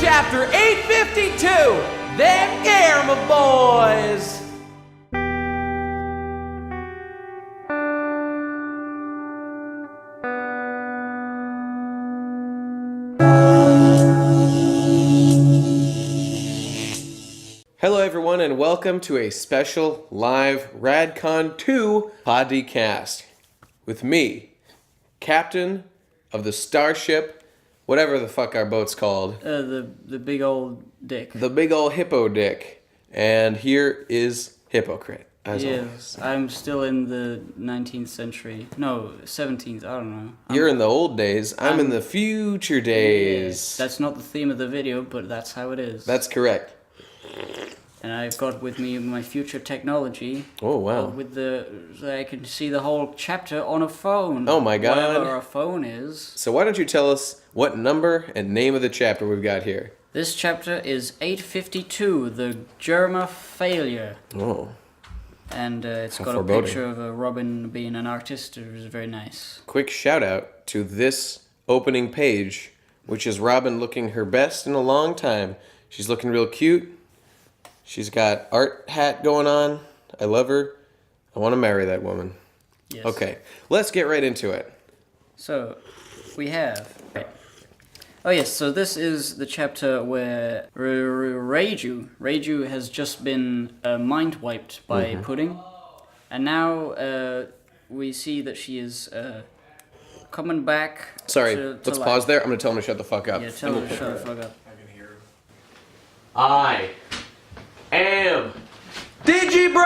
Chapter 852, Them Gamma Boys! Hello everyone and welcome to a special live Radcon 2 podcast with me, Captain of the Starship, whatever the fuck our boat's called. The big old dick. The big old hippo dick. And here is Hypocrite, as Yes, always. I'm still in the 19th century. No, 17th, I don't know. You're in the old days, I'm in the future days. Yes, that's not the theme of the video, but that's how it is. That's correct. And I've got with me my future technology. Oh, wow. So I can see the whole chapter on a phone. Oh my god. Whatever a phone is. So why don't you tell us what number and name of the chapter we've got here? This chapter is 852, the Germa Failure. Oh. And it's How got foreboding. a picture of a Robin being an artist. It was very nice. Quick shout out to this opening page, which is Robin looking her best in a long time. She's looking real cute. She's got art hat going on. I love her. I want to marry that woman. Yes. Okay, let's get right into it. So, we have... Oh yes, so this is the chapter where Reiju has just been mind-wiped by Pudding. And now we see that she is coming back Sorry, to let's life. pause there. I'm going to tell him to shut the fuck up. Yeah, tell her to shut the fuck up. I am Digibro!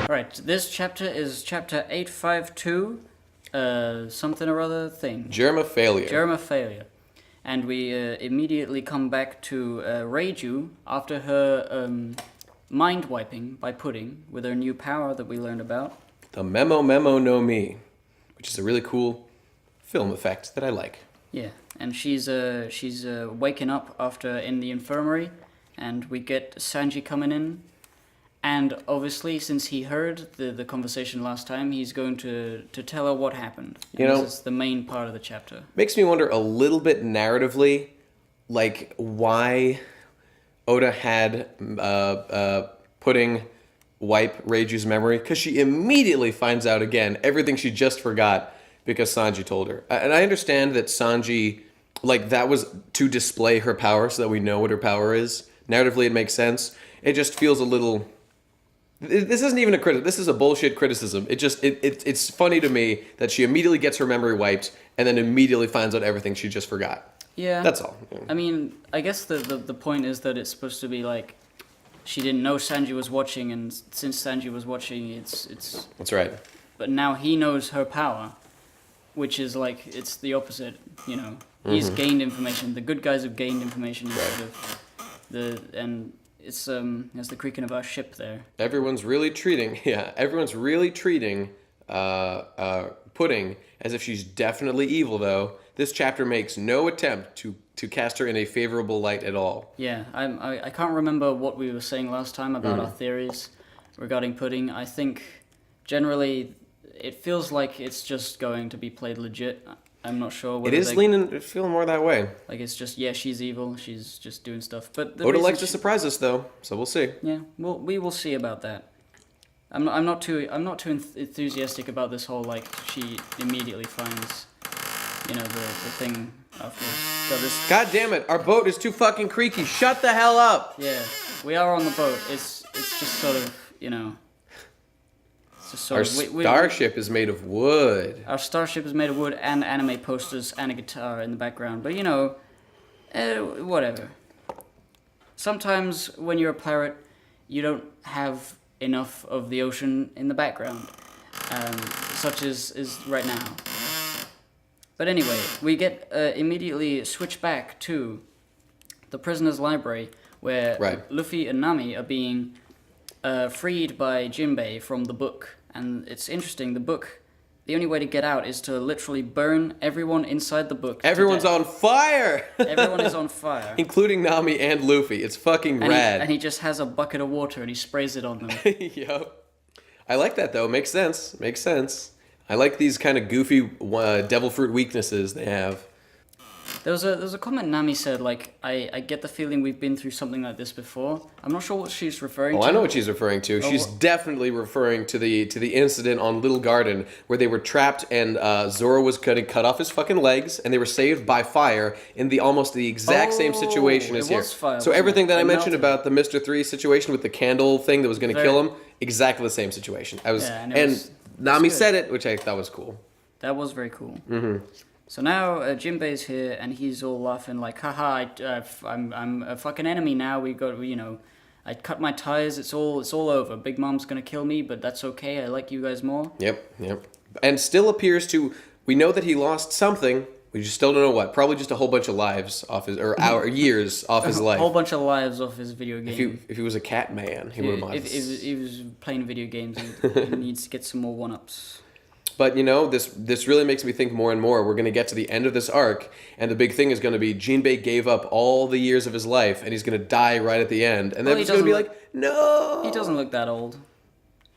Right, this chapter is chapter 852, something or other thing. Germa failure. Germa Failure. And we immediately come back to Reiju after her mind wiping by Pudding with her new power that we learned about. The Memo no Mi, which is a really cool film effect that I like. Yeah, and she's waking up after in the infirmary, and we get Sanji coming in. And obviously, since he heard the conversation last time, he's going to tell her what happened. And this is the main part of the chapter. Makes me wonder a little bit narratively, like why Oda had Pudding wipe Reiju's memory, because she immediately finds out again everything she just forgot because Sanji told her. And I understand that Sanji, like that was to display her power so that we know what her power is. Narratively, it makes sense. It just feels a little... This isn't even a criticism. This is a bullshit criticism. It's funny to me that she immediately gets her memory wiped and then immediately finds out everything she just forgot. Yeah. That's all. I mean, I guess the point is that it's supposed to be like she didn't know Sanji was watching, and since Sanji was watching, it's. That's right. But now he knows her power, which is like it's the opposite. You know, he's gained information. The good guys have gained information instead of and. It's there's the creaking of our ship there. Everyone's really treating Pudding as if she's definitely evil, though. This chapter makes no attempt to cast her in a favorable light at all. Yeah, I can't remember what we were saying last time about our theories regarding Pudding. I think generally it feels like it's just going to be played legit. I'm not sure whether It's feeling more that way. like it's just she's evil, she's just doing stuff. But Oda likes to surprise us, though, so we'll see. Yeah, we will see about that. I'm not too enthusiastic about this whole like she immediately finds, the thing after. Got this. God damn it! Our boat is too fucking creaky. Shut the hell up! Yeah, we are on the boat. It's just sort of It's just sort Our starship is made of wood. Our starship is made of wood and anime posters and a guitar in the background. But whatever. Sometimes when you're a pirate, you don't have enough of the ocean in the background, such as is right now. But anyway, we get immediately switch back to the prisoner's library, where Luffy and Nami are being freed by Jinbei from the book. And it's interesting, the book the only way to get out is to literally burn everyone inside the book. Everyone's on fire! Everyone is on fire. Including Nami and Luffy. It's fucking rad. And he just has a bucket of water and he sprays it on them. Yup. I like that, though. Makes sense. Makes sense. I like these kind of goofy devil fruit weaknesses they have. There was a comment Nami said, like, I get the feeling we've been through something like this before. I'm not sure what she's referring to. Oh, I know what she's referring to. She's definitely referring to the incident on Little Garden where they were trapped and Zoro was cutting cut off his fucking legs and they were saved by fire in the almost the exact same situation as here. Fire, so everything that I mentioned melted. about the Mr. 3 situation with the candle thing that was going to kill him, exactly the same situation. And Nami said it, which I thought was cool. That was very cool. Mm-hmm. So now Jinbei's here and he's all laughing like, haha, I'm a fucking enemy now. We got, I cut my ties. It's all over. Big Mom's gonna kill me, but that's okay. I like you guys more. Yep. And still appears to. We know that he lost something. We just still don't know what. Probably just a whole bunch of lives off his years off his life. A whole bunch of lives off his video game. If he was a cat man, he would have. If he was playing video games, he needs to get some more 1-ups. But this really makes me think more and more. We're going to get to the end of this arc, and the big thing is going to be Jinbei gave up all the years of his life, and he's going to die right at the end. And then it's going to be like, no! He doesn't look that old.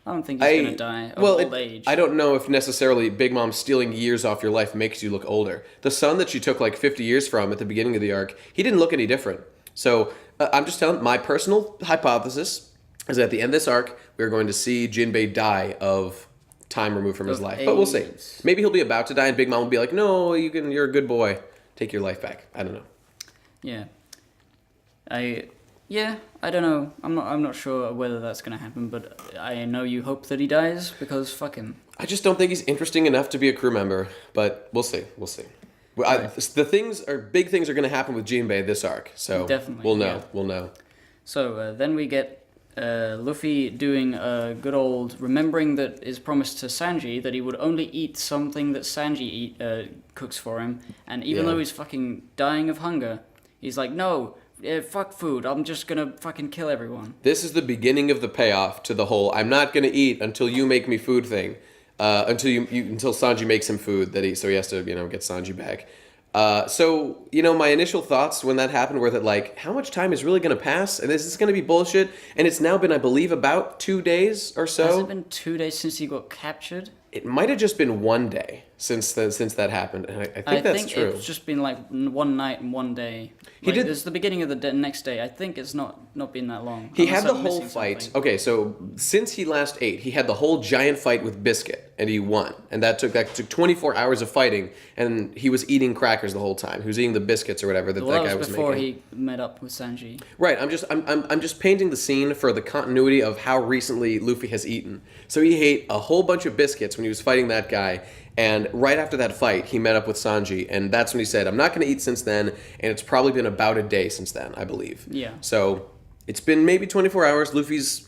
I don't think he's going to die of old age. I don't know if necessarily Big Mom stealing years off your life makes you look older. The son that she took like 50 years from at the beginning of the arc, he didn't look any different. So I'm just telling, my personal hypothesis is that at the end of this arc, we're going to see Jinbei die of time removed from his life. But we'll see. Maybe he'll be about to die and Big Mom will be like, no, you're a good boy. Take your life back. I don't know. Yeah. I don't know. I'm not sure whether that's going to happen, but I know you hope that he dies because fuck him. I just don't think he's interesting enough to be a crew member, but we'll see. Right. Big things are going to happen with Jinbei this arc. So definitely, we'll know. So then we get Luffy doing a good old remembering that is promised to Sanji that he would only eat something that Sanji cooks for him, and even though he's fucking dying of hunger, he's like, no, fuck food, I'm just gonna fucking kill everyone. This is the beginning of the payoff to the whole I'm not gonna eat until you make me food thing, until Sanji makes him food so he has to get Sanji back. So my initial thoughts when that happened were that, like, how much time is really going to pass? And is this going to be bullshit? And it's now been, I believe, about 2 days or so. Has it been 2 days since he got captured? It might have just been 1 day since that happened. And I think true. It's just been like 1 night and 1 day. It's the beginning of the next day. I think it's not been that long. He had the whole fight. Something. Okay, so since he last ate, he had the whole giant fight with Biscuit, and he won. And that took 24 hours of fighting, and he was eating crackers the whole time. He was eating the biscuits or whatever that guy was before making. He met up with Sanji. Right. I'm just painting the scene for the continuity of how recently Luffy has eaten. So he ate a whole bunch of biscuits when he was fighting that guy. And right after that fight, he met up with Sanji, and that's when he said, I'm not going to eat since then, and it's probably been about a day since then, I believe. Yeah. So it's been maybe 24 hours. Luffy's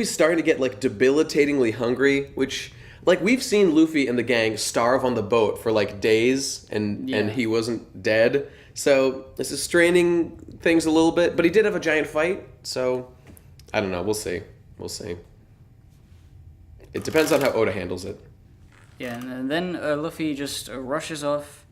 starting to get, like, debilitatingly hungry, which, like, we've seen Luffy and the gang starve on the boat for, like, days, and he wasn't dead. So this is straining things a little bit, but he did have a giant fight, so I don't know. We'll see. It depends on how Oda handles it. Yeah, and then Luffy just rushes off,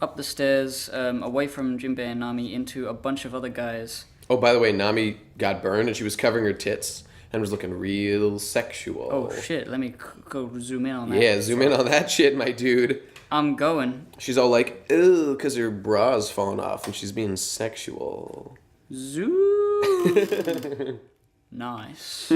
up the stairs, away from Jinbei and Nami, into a bunch of other guys. Oh, by the way, Nami got burned, and she was covering her tits, and was looking real sexual. Oh, shit, let me go zoom in on that. Yeah, zoom in on that shit, my dude. I'm going. She's all like, ew, because her bra's falling off, and she's being sexual. Zoom! Nice.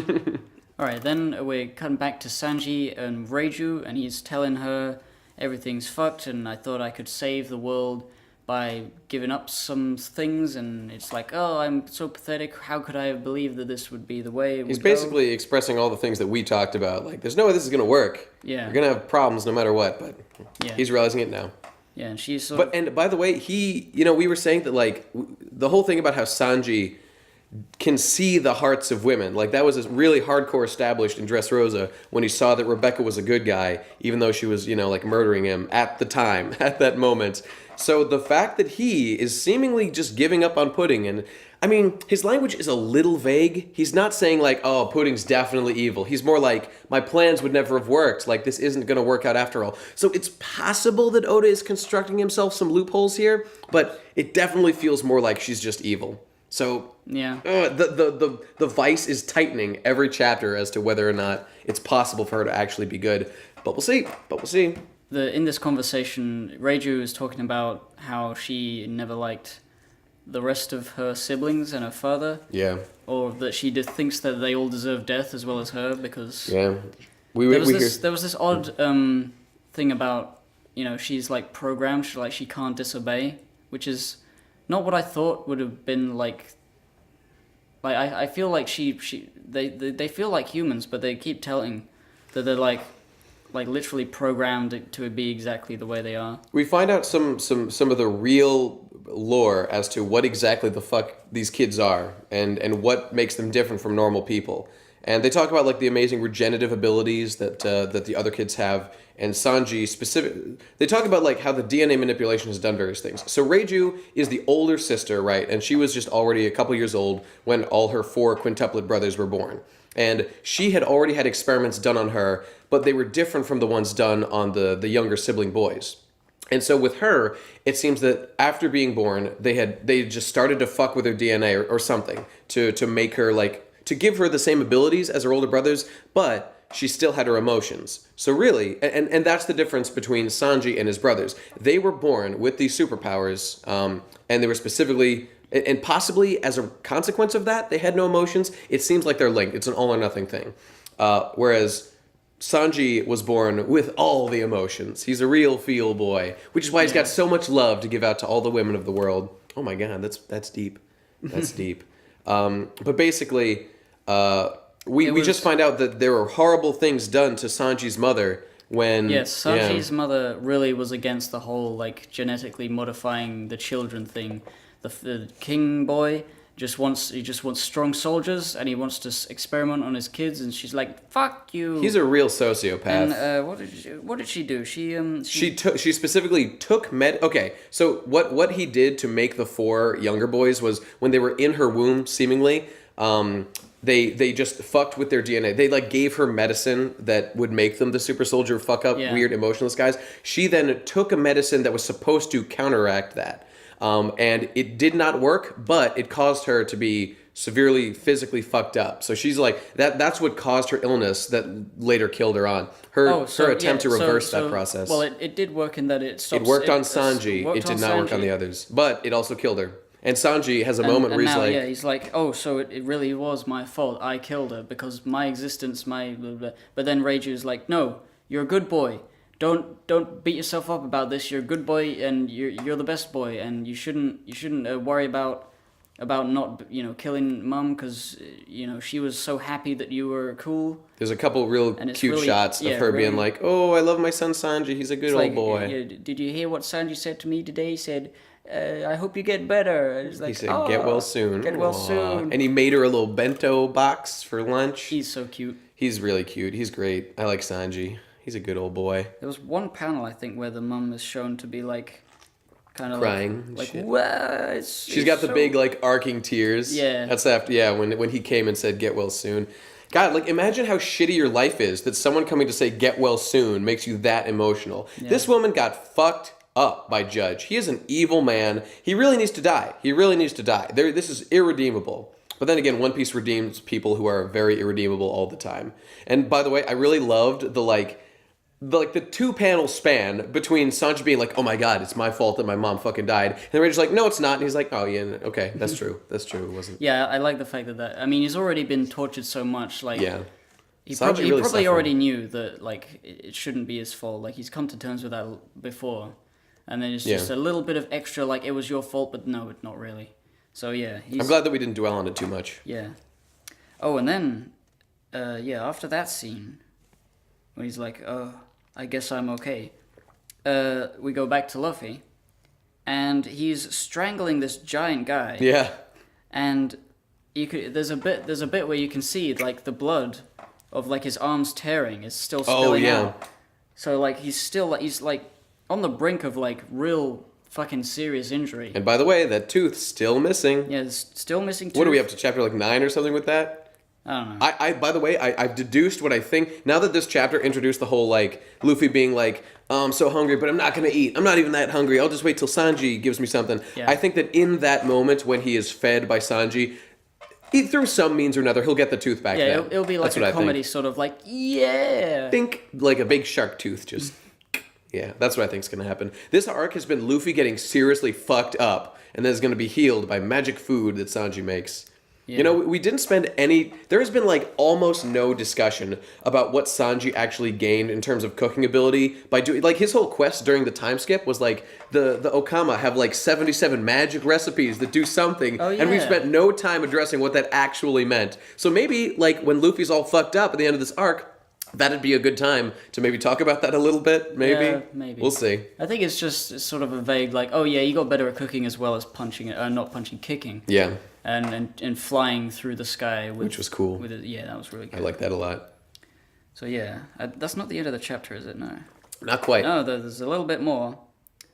Alright, then we're cutting back to Sanji and Reiju, and he's telling her everything's fucked, and I thought I could save the world by giving up some things, and it's like, oh, I'm so pathetic, how could I have believed that this would be the way it would He's basically expressing all the things that we talked about, like, there's no way this is going to work. Yeah. You're going to have problems no matter what, but he's realizing it now. Yeah, and she's And by the way, we were saying that, like, the whole thing about how Sanji can see the hearts of women. Like, that was really hardcore established in Dressrosa when he saw that Rebecca was a good guy, even though she was, like, murdering him at the time, at that moment. So the fact that he is seemingly just giving up on Pudding, and I mean, his language is a little vague. He's not saying like, oh, Pudding's definitely evil. He's more like, my plans would never have worked. Like, this isn't going to work out after all. So it's possible that Oda is constructing himself some loopholes here, but it definitely feels more like she's just evil. So Yeah. the vice is tightening every chapter as to whether or not it's possible for her to actually be good. But we'll see. In this conversation, Reiju is talking about how she never liked the rest of her siblings and her father. Yeah. Or that she thinks that they all deserve death as well as her because... Yeah. There was this odd thing about, she's like programmed, she can't disobey, which is not what I thought would have been like... I feel like they feel like humans, but they keep telling that they're like literally programmed to be exactly the way they are. We find out some of the real lore as to what exactly the fuck these kids are and what makes them different from normal people. And they talk about like the amazing regenerative abilities that the other kids have, and Sanji they talk about like how the DNA manipulation has done various things. So Reiju is the older sister, right? And she was just already a couple years old when all her 4 quintuplet brothers were born. And she had already had experiments done on her, but they were different from the ones done on the younger sibling boys. And so with her, it seems that after being born, they just started to fuck with her DNA or something to make her to give her the same abilities as her older brothers, but she still had her emotions. So really, and that's the difference between Sanji and his brothers. They were born with these superpowers, and they were specifically, and possibly as a consequence of that, they had no emotions. It seems like they're linked. It's an all or nothing thing. Whereas Sanji was born with all the emotions. He's a real feel boy, which is why he's got so much love to give out to all the women of the world. Oh my god, that's deep. That's deep. But basically, we just find out that there were horrible things done to Sanji's mother when... Yes, Sanji's mother really was against the whole, genetically modifying the children thing. The king boy just wants strong soldiers, and he wants to experiment on his kids, and she's like, fuck you. He's a real sociopath. And what did she do? She specifically took Okay, so what he did to make the 4 younger boys was when they were in her womb, seemingly, they just fucked with their DNA. They gave her medicine that would make them the super soldier fuck up weird emotionless guys. She then took a medicine that was supposed to counteract that. And it did not work, but it caused her to be severely physically fucked up. So she's like, that's what caused her illness that later killed her on. Her attempt to reverse that process. Well, it did work in that it stopped... It worked on Sanji. It did not work on the others. But it also killed her. And Sanji has a moment where he's like... Yeah, he's like, oh, so it really was my fault. I killed her because my existence, my... Blah, blah. But then Reiju's like, no, you're a good boy. Don't beat yourself up about this. You're a good boy, and you're the best boy, and you shouldn't worry about not killing Mum because she was so happy that you were cool. There's a couple real cute shots of her being like, oh, I love my son Sanji. He's a good old boy. Did you hear what Sanji said to me today? He said, I hope you get better. And he said, get well soon. Get well soon. And he made her a little bento box for lunch. He's so cute. He's really cute. He's great. I like Sanji. He's a good old boy. There was one panel, I think, where the mum is shown to be kind of crying, She's got the big arcing tears. Yeah, that's after when he came and said get well soon. God, imagine how shitty your life is that someone coming to say get well soon makes you that emotional. Yeah. This woman got fucked up by Judge. He is an evil man. He really needs to die. This is irredeemable. But then again, One Piece redeems people who are very irredeemable all the time. And by the way, I really loved the 2-panel span between Sanji being like, oh my god, it's my fault that my mom fucking died. And then Raider's like, no, it's not. And he's like, oh yeah, okay, that's true. That's true, it wasn't. Yeah, I like the fact that he's already been tortured so much, yeah. He probably already knew that, it shouldn't be his fault. He's come to terms with that before. And then it's just a little bit of extra, it was your fault, but no, not really. So yeah. I'm glad that we didn't dwell on it too much. Yeah. Oh, and then, after that scene, when he's like, oh, I guess I'm okay. We go back to Luffy, and he's strangling this giant guy. Yeah. And there's a bit where you can see the blood of his arms tearing is still spilling out. So he's on the brink of real fucking serious injury. And by the way, that tooth's still missing. Yeah, it's still missing tooth. What are we up to, chapter like 9 or something with that? I don't know. By the way, I've deduced what I think, now that this chapter introduced the whole, like, Luffy being like, oh, I'm so hungry, but I'm not going to eat. I'm not even that hungry. I'll just wait till Sanji gives me something. Yeah. I think that in that moment when he is fed by Sanji, through some means or another, he'll get the tooth back. Yeah, then. it'll be like That's a comedy sort of like, yeah. Think like a big shark tooth, just... Yeah, that's what I think is going to happen. This arc has been Luffy getting seriously fucked up, and then is going to be healed by magic food that Sanji makes. Yeah. You know, we didn't spend any... There has been, like, almost no discussion about what Sanji actually gained in terms of cooking ability by doing... Like, his whole quest during the time skip was, like, the Okama have, like, 77 magic recipes that do something, and we've spent no time addressing what that actually meant. So maybe, like, when Luffy's all fucked up at the end of this arc, that'd be a good time to maybe talk about that a little bit, maybe? Yeah, maybe. We'll see. I think it's just sort of a vague, like, oh yeah, you got better at cooking as well as punching, not punching, kicking. Yeah. And flying through the sky. Which was cool. Yeah, that was really good. I like that a lot. So yeah, that's not the end of the chapter, is it? No. Not quite. No, there's a little bit more,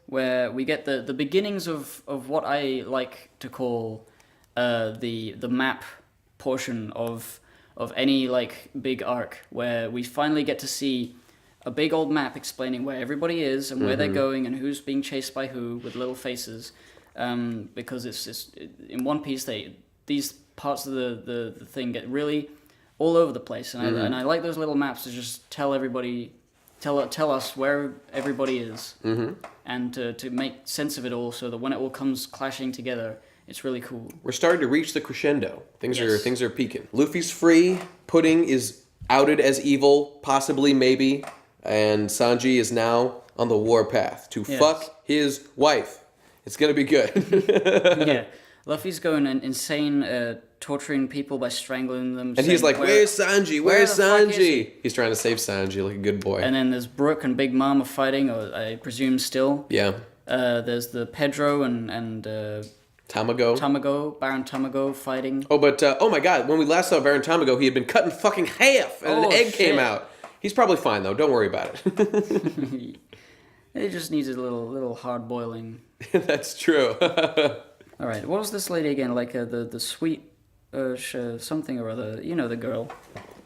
where we get the beginnings of what I like to call the map portion of any like big arc, where we finally get to see a big old map explaining where everybody is and where they're going and who's being chased by who with little faces, because it's in One Piece these parts of the thing get really all over the place, and I like those little maps to just tell us where everybody is, and to make sense of it all, so that when it all comes clashing together, it's really cool. We're starting to reach the crescendo. Things are peaking. Luffy's free. Pudding is outed as evil, possibly, maybe. And Sanji is now on the warpath to fuck his wife. It's gonna be good. Yeah. Luffy's going insane, torturing people by strangling them. And he's like, where's Sanji? Where's Sanji? He's trying to save Sanji like a good boy. And then there's Brook and Big Mom are fighting, or I presume still. Yeah. There's the Pedro and Baron Tamago fighting. Oh, but, oh my god, when we last saw Baron Tamago, he had been cut in fucking half, and an egg came out. He's probably fine, though. Don't worry about it. It just needs a little hard boiling. That's true. All right, what was this lady again? Like the sweet something or other. You know the girl.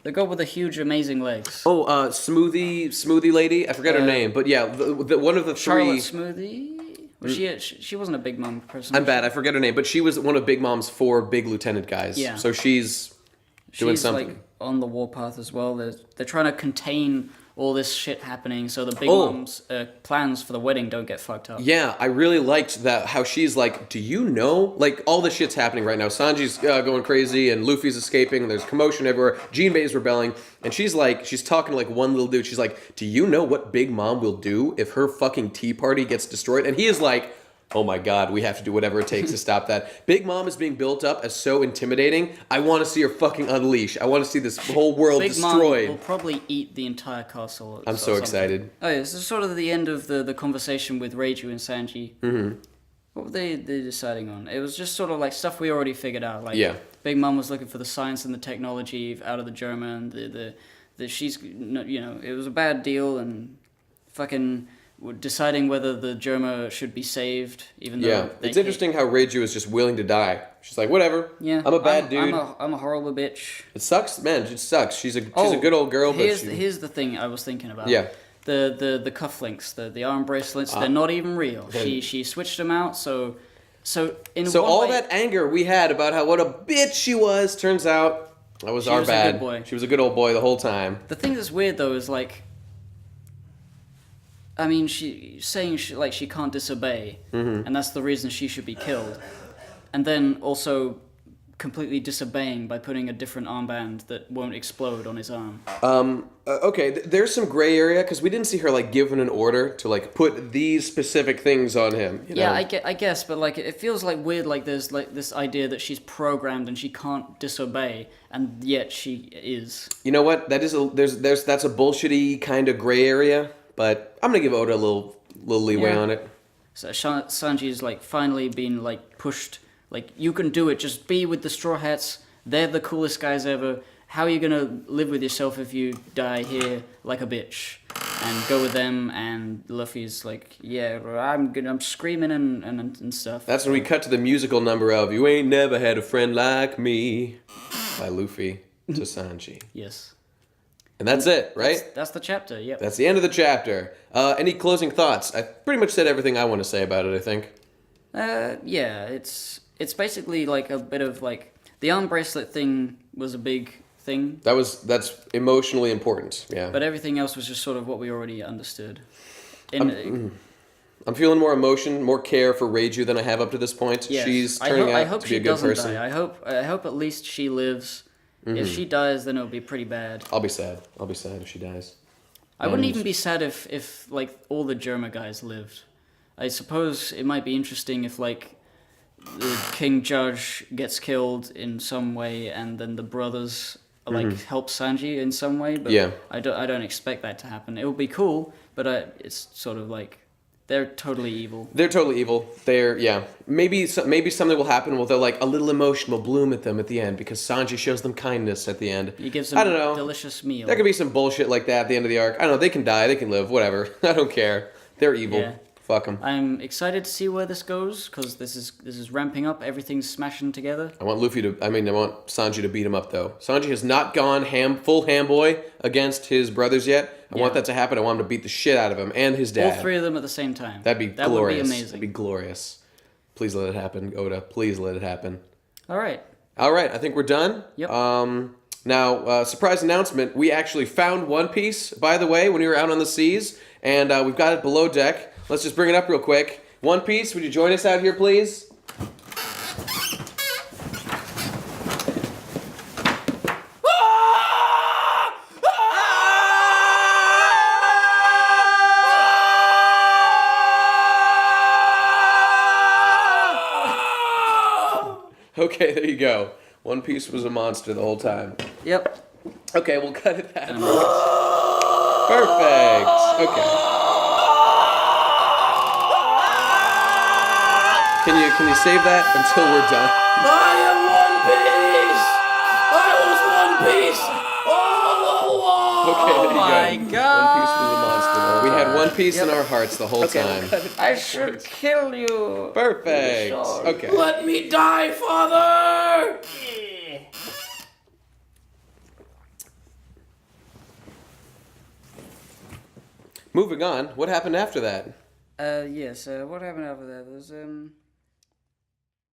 The girl with the huge, amazing legs. Oh, smoothie lady? I forgot her name, but yeah, the one of the three... Charlotte Smoothie? Was she wasn't a Big Mom person. I'm bad, I forget her name, but she was one of Big Mom's 4 big lieutenant guys. Yeah. So she's doing something. Like on the warpath as well. They're trying to contain all this shit happening so the Big Mom's plans for the wedding don't get fucked up. Yeah, I really liked that, how she's like, do you know? Like, all this shit's happening right now. Sanji's going crazy, and Luffy's escaping, and there's commotion everywhere. Jinbei's rebelling, and she's talking to like one little dude. She's like, do you know what Big Mom will do if her fucking tea party gets destroyed? And he is like, oh my god, we have to do whatever it takes to stop that. Big Mom is being built up as so intimidating. I want to see her fucking unleash. I want to see this whole world destroyed. Big Mom will probably eat the entire castle. I'm so excited. Oh yeah, this is sort of the end of the conversation with Reiju and Sanji. Mm-hmm. What were they deciding on? It was just sort of like stuff we already figured out. Like, Big Mom was looking for the science and the technology out of the German. She's, you know, it was a bad deal, and fucking... deciding whether the Germa should be saved, even though it's interesting how Reiju is just willing to die. She's like, whatever. Yeah, I'm a bad dude. I'm a horrible bitch. It sucks, man. It sucks. She's a good old girl. Here's the thing I was thinking about. Yeah. The cufflinks, the arm bracelets, they're not even real. She switched them out. So all that anger we had about what a bitch she was, turns out that was our bad. A good boy. She was a good old boy the whole time. The thing that's weird though is like, I mean, she can't disobey, and that's the reason she should be killed. And then also completely disobeying by putting a different armband that won't explode on his arm. Okay, there's some gray area, because we didn't see her, like, given an order to, like, put these specific things on him, you know? Yeah, I guess, but, like, it feels, like, weird, like, there's, like, this idea that she's programmed and she can't disobey, and yet she is. You know what? That's a bullshitty kind of gray area. But I'm gonna give Oda a little leeway on it. So Sanji's like finally been like pushed. Like, you can do it. Just be with the Straw Hats. They're the coolest guys ever. How are you gonna live with yourself if you die here like a bitch? and go with them. And Luffy's like, yeah, I'm screaming and stuff. That's when we cut to the musical number of "You Ain't Never Had a Friend Like Me" by Luffy to Sanji. Yes. And that's it, right? That's the chapter. Yep. That's the end of the chapter. Any closing thoughts? I pretty much said everything I want to say about it, I think. Yeah, it's basically like a bit of like the arm bracelet thing was a big thing. That's emotionally important, yeah. But everything else was just sort of what we already understood. I'm feeling more emotion, more care for Reiju than I have up to this point. Yes. She's turning out to be a good person. Die. I hope at least she lives. If she dies, then it'll be pretty bad. I'll be sad. I'll be sad if she dies. I wouldn't even be sad if like all the Germa guys lived. I suppose it might be interesting if like the King Judge gets killed in some way, and then the brothers like help Sanji in some way. But yeah. I don't expect that to happen. It would be cool, but it's sort of like they're totally evil. They're totally evil. Maybe something will happen where they'll like a little emotion will bloom at them at the end because Sanji shows them kindness at the end. He gives them a delicious meal. There could be some bullshit like that at the end of the arc. I don't know. They can die. They can live. Whatever. I don't care. They're evil. Yeah. Fuck them. I'm excited to see where this goes because this is ramping up. Everything's smashing together. I want Sanji to beat him up though. Sanji has not gone full ham boy against his brothers yet. I want that to happen. I want him to beat the shit out of him and his dad. All three of them at the same time. That would be amazing. That'd be glorious. Please let it happen, Oda. Please let it happen. All right. I think we're done. Yep. Now, surprise announcement. We actually found One Piece, by the way, when we were out on the seas. And we've got it below deck. Let's just bring it up real quick. One Piece, would you join us out here, please? Okay, there you go. One Piece was a monster the whole time. Yep. Okay, we'll cut it that. Perfect. Okay. Can you save that until we're done? I am One Piece! I was One Piece all along! Okay, there you go. My God. One Piece was a monster the whole time. We had One Piece in our hearts the whole time. I should kill you. Perfect. Okay. Let me die, father! Moving on. What happened after that? Yes. What happened after that? There's